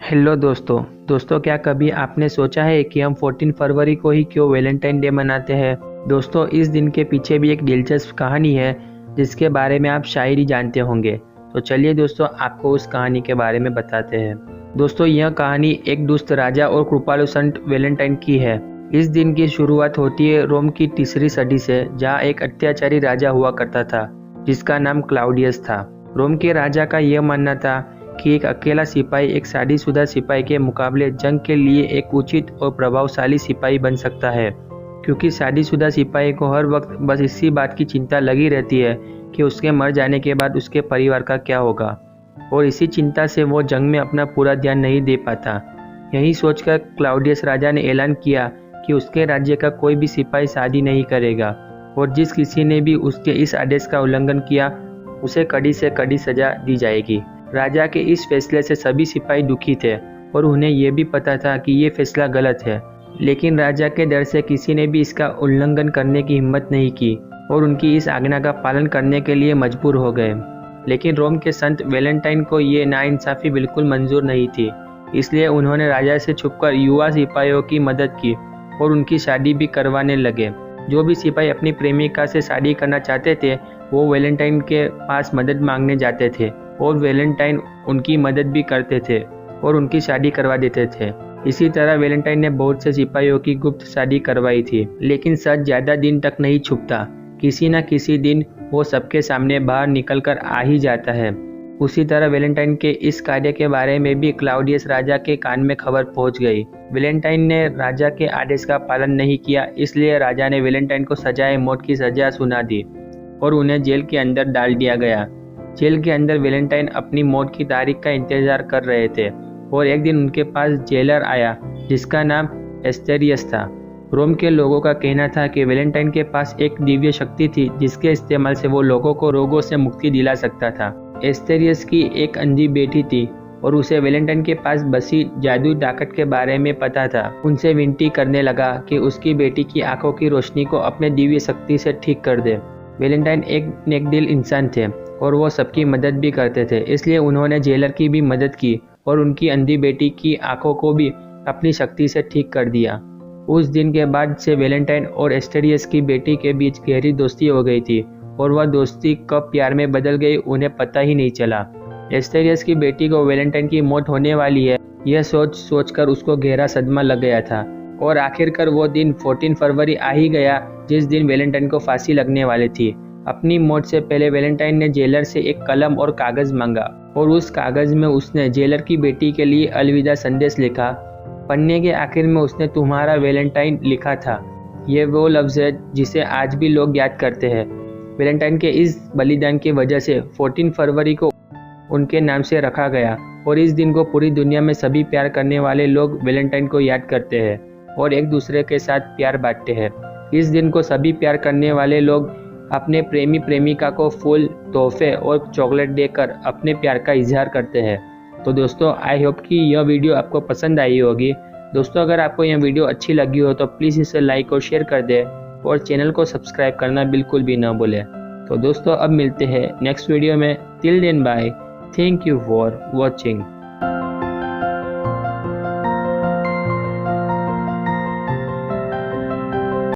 Hello दोस्तों क्या कभी आपने सोचा है कि हम 14 फरवरी को ही क्यों वैलेंटाइन डे मनाते हैं। दोस्तों इस दिन के पीछे भी एक दिलचस्प कहानी है जिसके बारे में आप शायद ही जानते होंगे। तो चलिए दोस्तों आपको उस कहानी के बारे में बताते हैं। दोस्तों यह कहानी एक दुष्ट राजा और कृपालु संत वैलेंटाइन की है। इस दिन की शुरुआत होती है रोम की तीसरी सदी से, जहाँ एक अत्याचारी राजा हुआ करता था जिसका नाम क्लाउडियस था। रोम के राजा का यह मानना था कि एक अकेला सिपाही एक शादीशुदा सिपाही के मुकाबले जंग के लिए एक उचित और प्रभावशाली सिपाही बन सकता है, क्योंकि शादीशुदा सिपाही को हर वक्त बस इसी बात की चिंता लगी रहती है कि उसके मर जाने के बाद उसके परिवार का क्या होगा, और इसी चिंता से वो जंग में अपना पूरा ध्यान नहीं दे पाता। यही सोचकर क्लाउडियस राजा ने ऐलान किया कि उसके राज्य का कोई भी सिपाही शादी नहीं करेगा, और जिस किसी ने भी उसके इस आदेश का उल्लंघन किया उसे कड़ी से कड़ी सजा दी जाएगी। राजा के इस फैसले से सभी सिपाही दुखी थे और उन्हें यह भी पता था कि ये फैसला गलत है, लेकिन राजा के डर से किसी ने भी इसका उल्लंघन करने की हिम्मत नहीं की और उनकी इस आज्ञा का पालन करने के लिए मजबूर हो गए। लेकिन रोम के संत वैलेंटाइन को ये नाइंसाफी बिल्कुल मंजूर नहीं थी, इसलिए उन्होंने राजा से छुपकर युवा सिपाहियों की मदद की और उनकी शादी भी करवाने लगे। जो भी सिपाही अपनी प्रेमिका से शादी करना चाहते थे वो वैलेंटाइन के पास मदद मांगने जाते थे और वैलेंटाइन उनकी मदद भी करते थे और उनकी शादी करवा देते थे। इसी तरह वैलेंटाइन ने बहुत से सिपाहियों की गुप्त शादी करवाई थी, लेकिन सच ज्यादा दिन तक नहीं छुपता। किसी न किसी दिन वो सबके सामने बाहर निकलकर आ ही जाता है। उसी तरह वैलेंटाइन के इस कार्य के बारे में भी क्लाउडियस राजा के कान में खबर पहुंच गई। वैलेंटाइन ने राजा के आदेश का पालन नहीं किया, इसलिए राजा ने वैलेंटाइन को सजाए मौत की सजा सुना दी और उन्हें जेल के अंदर डाल दिया गया। जेल के अंदर वैलेंटाइन अपनी मौत की तारीख का इंतजार कर रहे थे और एक दिन उनके पास जेलर आया जिसका नाम एस्टेरियस था। रोम के लोगों का कहना था कि वैलेंटाइन के पास एक दिव्य शक्ति थी जिसके इस्तेमाल से वो लोगों को रोगों से मुक्ति दिला सकता था। एस्टेरियस की एक अंधी बेटी थी और उसे वैलेंटाइन के पास बसी जादुई ताकत के बारे में पता था। उनसे विनती करने लगा कि उसकी बेटी की आंखों की रोशनी को अपने दिव्य शक्ति से ठीक कर दे। वैलेंटाइन एक नेकदिल इंसान थे और वो सबकी मदद भी करते थे, इसलिए उन्होंने जेलर की भी मदद की और उनकी अंधी बेटी की आंखों को भी अपनी शक्ति से ठीक कर दिया। उस दिन के बाद से वैलेंटाइन और एस्टेरियस की बेटी के बीच गहरी दोस्ती हो गई थी और वह दोस्ती कब प्यार में बदल गई उन्हें पता ही नहीं चला। एस्टेरियस की बेटी को वैलेंटाइन की मौत होने वाली है यह सोचकर उसको गहरा सदमा लग गया था और आखिरकार वो दिन 14 फरवरी आ ही गया जिस दिन वैलेंटाइन को फांसी लगने वाली थी। अपनी मौत से पहले वैलेंटाइन ने जेलर से एक कलम और कागज मांगा और उस कागज में उसने जेलर की बेटी के लिए अलविदा संदेश लिखा। पन्ने के आखिर में उसने तुम्हारा वैलेंटाइन लिखा था। ये वो लफ्ज है जिसे आज भी लोग याद करते हैं। वैलेंटाइन के इस बलिदान की वजह से 14 फरवरी को उनके नाम से रखा गया और इस दिन को पूरी दुनिया में सभी प्यार करने वाले लोग वैलेंटाइन को याद करते हैं और एक दूसरे के साथ प्यार बांटते हैं। इस दिन को सभी प्यार करने वाले लोग अपने प्रेमी प्रेमिका को फूल, तोहफे और चॉकलेट देकर अपने प्यार का इजहार करते हैं। तो दोस्तों आई होप कि यह वीडियो आपको पसंद आई होगी। दोस्तों अगर आपको यह वीडियो अच्छी लगी हो तो प्लीज़ इसे लाइक और शेयर कर दें और चैनल को सब्सक्राइब करना बिल्कुल भी ना भूलें। तो दोस्तों अब मिलते हैं नेक्स्ट वीडियो में। Till then bye, thank you for watching.